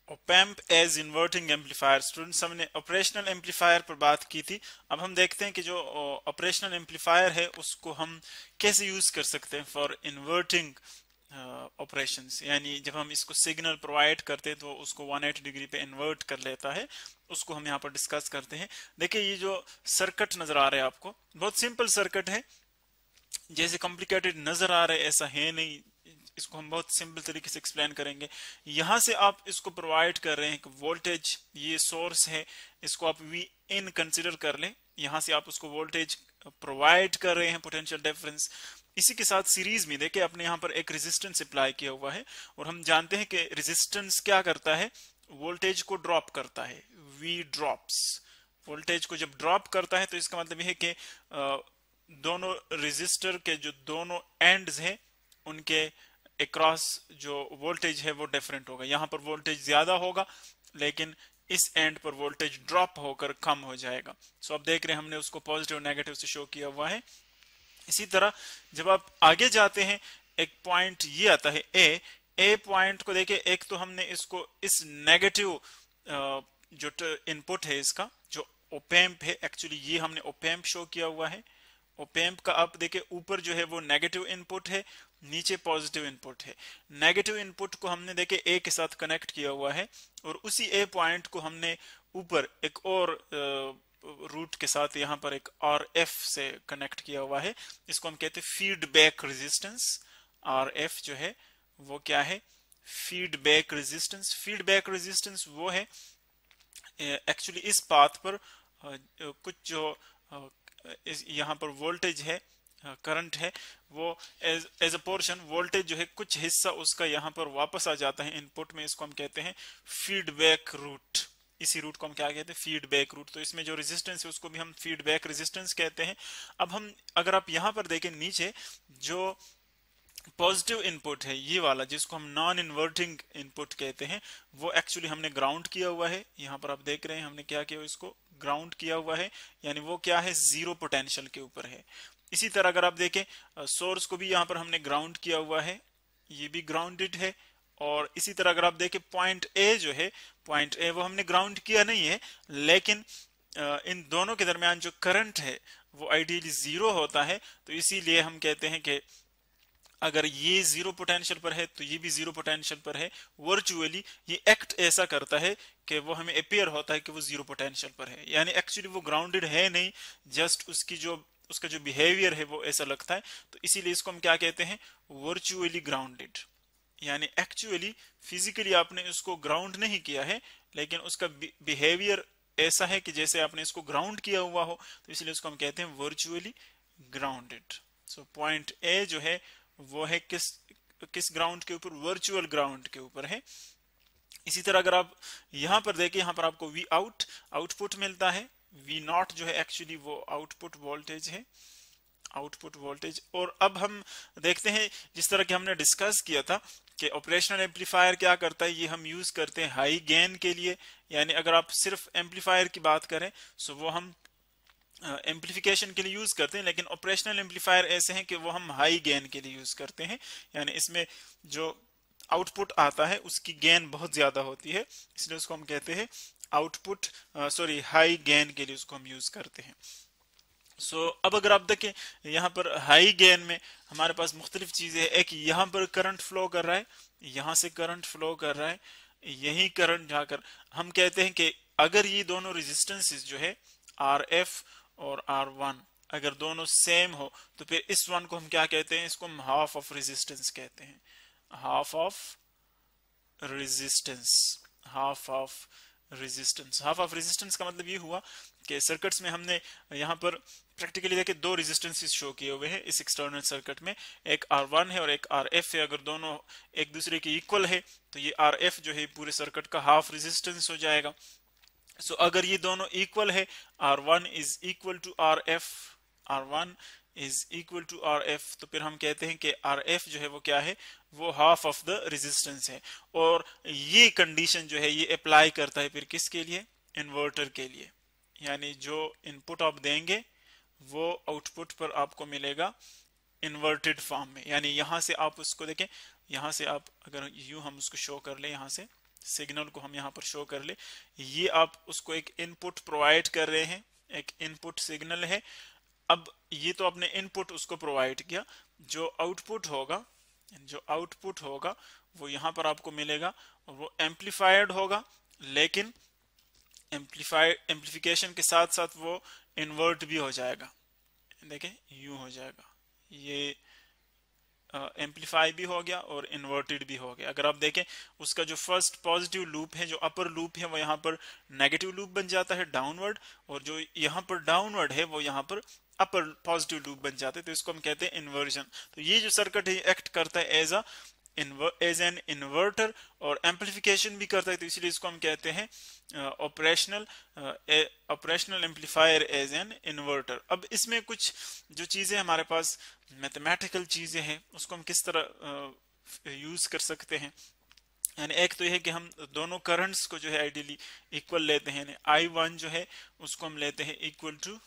Op-amp as inverting amplifier. Students, हमने operational amplifier पर बात की थी। अब हम देखते हैं कि जो ऑपरेशनल एम्पलीफायर है उसको हम कैसे यूज कर सकते हैं फॉर इन्वर्टिंग ऑपरेशंस। यानी जब हम इसको सिग्नल प्रोवाइड करते हैं तो उसको 180 डिग्री पे इन्वर्ट कर लेता है, उसको हम यहाँ पर डिस्कस करते हैं। देखिए ये जो सर्किट नजर आ रहा है आपको, बहुत सिंपल सर्किट है, जैसे कॉम्प्लिकेटेड नजर आ रहा है ऐसा है नहीं। इसको हम बहुत सिंपल तरीके से एक्सप्लेन करेंगे। यहां से आप इसको प्रोवाइड कर रहे हैं कि वोल्टेज, ये सोर्स है, इसको आप वी इन कंसिडर कर लें। यहां से आप उसको वोल्टेज प्रोवाइड कर रहे हैं, पोटेंशियल डिफरेंस। इसी के साथ सीरीज में देखिए आपने यहाँ पर एक रेजिस्टेंस अप्लाई किया हुआ है, और हम जानते हैं कि रेजिस्टेंस क्या करता है, वोल्टेज को ड्रॉप करता है, वी ड्रॉप्स। वोल्टेज को जब ड्रॉप करता है तो इसका मतलब यह है कि दोनों रेजिस्टर के जो दोनों एंड्स हैं उनके अक्रॉस जो वोल्टेज है वो डिफरेंट होगा। यहां पर वोल्टेज ज्यादा होगा, लेकिन इस एंड पर वोल्टेज ड्रॉप होकर कम हो जाएगा। सो अब देख रहे हैं हमने उसको पॉजिटिव नेगेटिव से शो किया हुआ है। इसी तरह जब आप आगे जाते हैं, एक पॉइंट ये आता है ए पॉइंट को देखिए, एक तो हमने इसको इस नेगेटिव जो इनपुट है इसका, जो ओपैम्प है, एक्चुअली ये हमने ओपैम्प शो किया हुआ है। ओपैम्प का आप देखिए ऊपर जो है वो नेगेटिव इनपुट है, नीचे पॉजिटिव इनपुट है। नेगेटिव इनपुट को हमने देखे ए के साथ कनेक्ट किया हुआ है, और उसी ए पॉइंट को हमने ऊपर एक और रूट के साथ यहाँ पर एक आर एफ से कनेक्ट किया हुआ है। इसको हम कहते हैं फीडबैक रेजिस्टेंस। आर एफ जो है वो क्या है, फीडबैक रेजिस्टेंस। फीडबैक रेजिस्टेंस वो है एक्चुअली इस पाथ पर कुछ जो यहाँ पर वोल्टेज है, करंट है, वो एज अ पोर्शन वोल्टेज जो है कुछ हिस्सा उसका यहाँ पर वापस आ जाता है इनपुट में। इसको हम कहते हैं फीडबैक रूट। इसी रूट को हम क्या कहते हैं, फीडबैक रूट। तो इसमें जो रेजिस्टेंस है उसको भी हम फीडबैक रेजिस्टेंस कहते हैं। अब हम अगर आप यहाँ पर देखें नीचे, जो पॉजिटिव इनपुट है ये वाला, जिसको हम नॉन इन्वर्टिंग इनपुट कहते हैं, वो एक्चुअली हमने ग्राउंड किया हुआ है। यहाँ पर आप देख रहे हैं हमने क्या किया, इसको ग्राउंड किया हुआ है, यानी वो क्या है, जीरो पोटेंशियल के ऊपर है। इसी तरह अगर आप देखें सोर्स को भी यहाँ पर हमने ग्राउंड किया हुआ है, ये भी ग्राउंडेड है। और इसी तरह अगर आप देखें पॉइंट ए जो है, पॉइंट ए वो हमने ग्राउंड किया नहीं है, लेकिन इन दोनों के दरमियान जो करंट है वो आइडियली जीरो होता है। तो इसीलिए हम कहते हैं कि अगर ये जीरो पोटेंशियल पर है तो ये भी जीरो पोटेंशियल पर है। वर्चुअली ये एक्ट ऐसा करता है कि वो हमें अपियर होता है कि वो जीरो पोटेंशियल पर है, यानी एक्चुअली वो ग्राउंडेड है नहीं, जस्ट उसका जो बिहेवियर है वो ऐसा लगता है। तो इसीलिए इसको हम क्या कहते हैं, वर्चुअली ग्राउंडेड। यानी एक्चुअली फिजिकली आपने इसको ग्राउंड नहीं किया है, लेकिन उसका बिहेवियर ऐसा है कि जैसे आपने इसको ग्राउंड किया हुआ हो। तो इसलिए उसको हम कहते हैं virtually grounded. So point A जो है वो है किस ग्राउंड के ऊपर, वर्चुअल ग्राउंड के ऊपर है। इसी तरह अगर आप यहां पर देखें, यहां पर आपको वी आउटपुट मिलता है। वी नॉट जो है एक्चुअली वो आउटपुट वोल्टेज है, आउटपुट वोल्टेज। और अब हम देखते हैं, जिस तरह कि हमने डिस्कस किया था कि ऑपरेशनल एम्पलीफायर क्या करता है, ये हम यूज करते हैं हाई गेन के लिए। यानी अगर आप सिर्फ एम्पलीफायर की बात करें सो वो हम एम्पलीफिकेशन के लिए यूज करते हैं, लेकिन ऑपरेशनल एम्पलीफायर ऐसे हैं कि वो हम हाई गेन के लिए यूज करते हैं। यानी इसमें जो आउटपुट आता है उसकी गेन बहुत ज्यादा होती है, इसलिए उसको हम कहते हैं आउटपुट हाई गेन के लिए उसको हम यूज करते हैं। अब अगर आप देखें यहाँ पर हाई गेन में हमारे पास मुख्तलिफ चीजें हैं। एक यहाँ पर करंट फ्लो कर रहा है, यहाँ से करंट फ्लो कर रहा है, यही करंट जाकर हम कहते हैं कि अगर ये दोनों रेजिस्टेंसेस जो है आर एफ और R1 अगर दोनों सेम हो तो फिर इस वन को हम क्या कहते हैं, इसको हम हाफ ऑफ रेजिस्टेंस कहते हैं। Half of resistance, half of resistance. Half of resistance का मतलब ये हुआ कि सर्किट्स में हमने यहाँ पर प्रैक्टिकली देखे दो रेजिस्टेंसेस शो किए हुए हैं इस एक्सटर्नल सर्किट में, एक R1 है और एक RF है। अगर दोनों एक दूसरे के इक्वल है तो ये RF जो है पूरे सर्किट का हाफ रेजिस्टेंस हो जाएगा। अगर ये दोनों इक्वल है, R1 is equal to RF, R1 is equal to RF, तो फिर हम कहते हैं कि RF जो है वो क्या है, वो हाफ ऑफ द रेजिस्टेंस है। और ये कंडीशन जो है ये अप्लाई करता है फिर किसके लिए, इन्वर्टर के लिए। यानी जो इनपुट आप देंगे वो आउटपुट पर आपको मिलेगा इन्वर्टेड फॉर्म में। यानी यहां से आप उसको देखें, यहां से आप अगर यूं हम उसको शो कर ले, यहां से सिग्नल को हम यहाँ पर शो कर ले, ये आप उसको एक इनपुट प्रोवाइड कर रहे हैं, एक इनपुट सिग्नल है। अब ये तो आपने इनपुट उसको प्रोवाइड किया, जो आउटपुट होगा वो यहाँ पर आपको मिलेगा और वो एम्पलीफायड होगा, लेकिन एम्पलीफिकेशन के साथ साथ वो इन्वर्ट भी हो जाएगा। देखें यूं हो जाएगा, ये एम्पलीफाई भी हो गया और इन्वर्टेड भी हो गया। अगर आप देखें उसका जो फर्स्ट पॉजिटिव लूप है, जो अपर लूप है, वो यहाँ पर नेगेटिव लूप बन जाता है डाउनवर्ड, और जो यहाँ पर डाउनवर्ड है वो यहाँ पर अपर पॉजिटिव लूप बन जाते हैं। तो इसको हम कहते हैं इन्वर्जन। तो ये जो सर्किट है एक्ट करता है एज एन इन्वर्टर और एम्पलीफिकेशन भी करता है, तो इसलिए इसको हम कहते हैं operational amplifier as an inverter. अब इसमें कुछ जो चीजें हमारे पास मैथमेटिकल चीजें हैं उसको हम किस तरह यूज कर सकते हैं। यानी एक तो यह है कि हम दोनों करंट्स को जो है आइडियली इक्वल लेते हैं, I1 जो है उसको हम लेते हैं इक्वल टू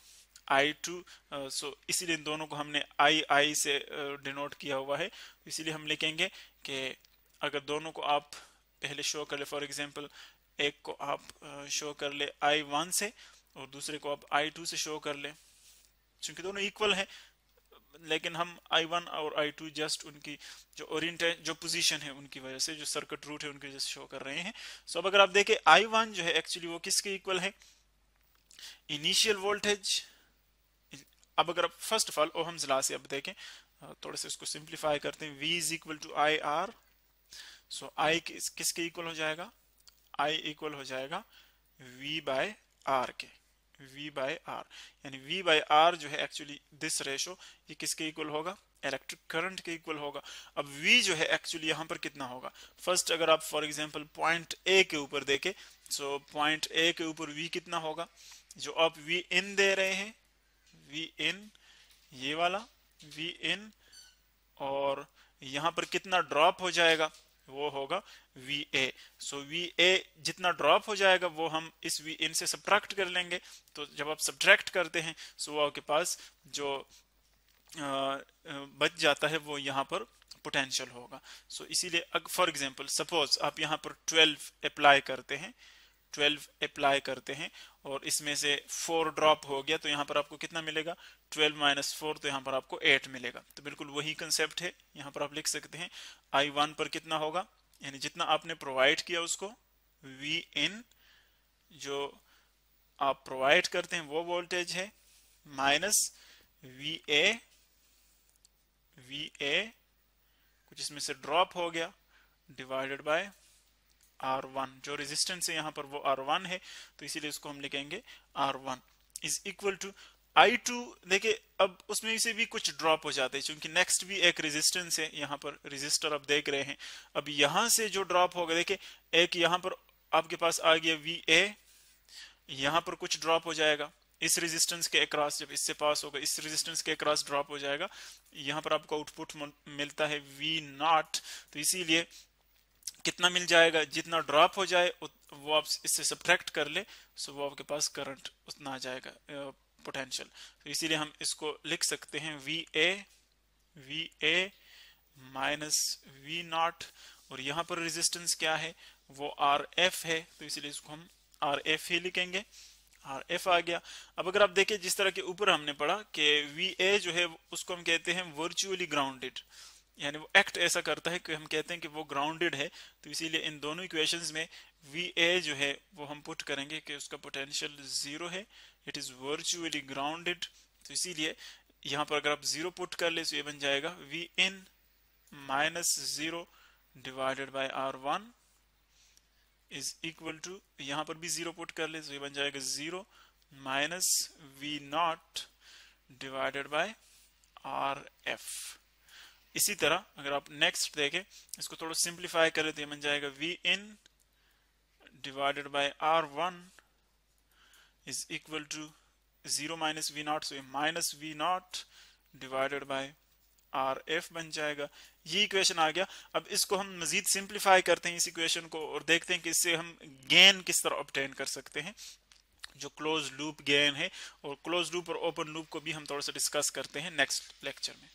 I2, सो इसीलिए इन दोनों को हमने I से डिनोट किया हुआ है। इसीलिए हम लिखेंगे कि अगर दोनों को आप पहले शो कर ले, फॉर एग्जांपल एक को आप शो कर ले I1 से और दूसरे को आप I2 से शो कर ले, क्योंकि दोनों इक्वल हैं, लेकिन हम I1 और I2 जस्ट उनकी जो ओरिएंटेशन, जो पोजीशन है उनकी वजह से, जो सर्किट रूट है उनकी वजह से शो कर रहे हैं। सो अब अगर आप देखें I1 जो है एक्चुअली वो किसके इक्वल है, इनिशियल वोल्टेज। अब अगर आप first of all Ohm's law से अब देखें, थोड़े से इसको सिंप्लीफाई करते हैं, V is equal to I R. So I किसके इक्वल हो जाएगा, I इक्वल हो जाएगा V बाय आर के, V बाय आर, यानी V बाय आर जो है एक्चुअली दिस रेशो, ये किसके इक्वल होगा, इलेक्ट्रिक करंट के इक्वल होगा। अब V जो है एक्चुअली यहाँ पर कितना होगा, फर्स्ट अगर आप फॉर एग्जांपल पॉइंट A के ऊपर देखें, सो पॉइंट A के ऊपर V कितना होगा, जो आप V इन दे रहे हैं, V इन ये वाला V इन, और यहाँ पर कितना ड्रॉप हो जाएगा, वो होगा VA। सो VA जितना ड्रॉप हो जाएगा वो हम इस V इन से सब्ट्रैक्ट कर लेंगे। तो जब आप सब्ट्रैक्ट करते हैं सो वो आपके पास जो बच जाता है वो यहाँ पर पोटेंशियल होगा। सो इसीलिए फॉर एग्जांपल सपोज आप यहाँ पर 12 अप्लाई करते हैं, 12 अप्लाई करते हैं और इसमें से 4 ड्रॉप हो गया, तो यहाँ पर आपको कितना मिलेगा, 12 माइनस 4, तो यहाँ पर आपको 8 मिलेगा। तो बिल्कुल वही कंसेप्ट है, यहाँ पर आप लिख सकते हैं I1 पर कितना होगा, यानी जितना आपने प्रोवाइड किया उसको V इन जो आप प्रोवाइड करते हैं वो वोल्टेज है, माइनस VA कुछ इसमें से ड्रॉप हो गया, डिवाइडेड बाय R1, जो रेजिस्टेंस है यहाँ पर वो R1 है, तो इसीलिए इसको हम लिखेंगे R1 is equal to I2। देखिए अब उसमें से भी कुछ ड्रॉप हो जाते हैं, क्योंकि नेक्स्ट भी एक रेजिस्टेंस है, यहाँ पर रेजिस्टर आप देख रहे हैं। अब यहाँ से जो ड्रॉप होगा, देखिए एक यहाँ पर आपके पास आ गया VA, यहाँ पर कुछ ड्रॉप हो जाएगा इस रेजिस्टेंस के अक्रॉस, जब इससे पास होगा इस रेजिस्टेंस के अक्रॉस ड्रॉप हो जाएगा, यहाँ पर आपको आउटपुट मिलता है V0। तो इसीलिए कितना मिल जाएगा, जितना ड्रॉप हो जाए वो आप इससे सब्ट्रैक्ट कर ले, सो वो आपके पास करंट उतना आ जाएगा पोटेंशियल। तो इसीलिए हम इसको लिख सकते हैं VA माइनस V0, और यहाँ पर रेजिस्टेंस क्या है, वो RF है, तो इसीलिए इसको हम RF ही लिखेंगे, RF आ गया। अब अगर आप देखें जिस तरह के ऊपर हमने पढ़ा कि VA जो है उसको हम कहते हैं वर्चुअली ग्राउंडेड, यानी वो एक्ट ऐसा करता है कि हम कहते हैं कि वो ग्राउंडेड है। तो इसीलिए इन दोनों इक्वेशंस में VA जो है वो हम पुट करेंगे कि उसका पोटेंशियल 0 है, इट इज वर्चुअली ग्राउंडेड। तो इसीलिए यहाँ पर अगर आप 0 पुट कर ले तो ये बन जाएगा V in minus 0 divided by R1 is equal to, यहाँ पर भी 0 पुट कर ले तो ये बन जाएगा 0 minus V0 divided by RF। इसी तरह अगर आप नेक्स्ट देखें, इसको थोड़ा सिंप्लीफाई करें तो ये बन जाएगा V in divided by R1 is equal to 0 minus V0, so ये minus V0 divided by RF बन जाएगा। ये इक्वेशन आ गया। अब इसको हम मजीद सिंप्लीफाई करते हैं इस इक्वेशन को और देखते हैं कि इससे हम गेन किस तरह ऑब्टेन कर सकते हैं, जो क्लोज लूप गेन है, और क्लोज लूप और ओपन लूप को भी हम थोड़ा सा डिस्कस करते हैं नेक्स्ट लेक्चर में।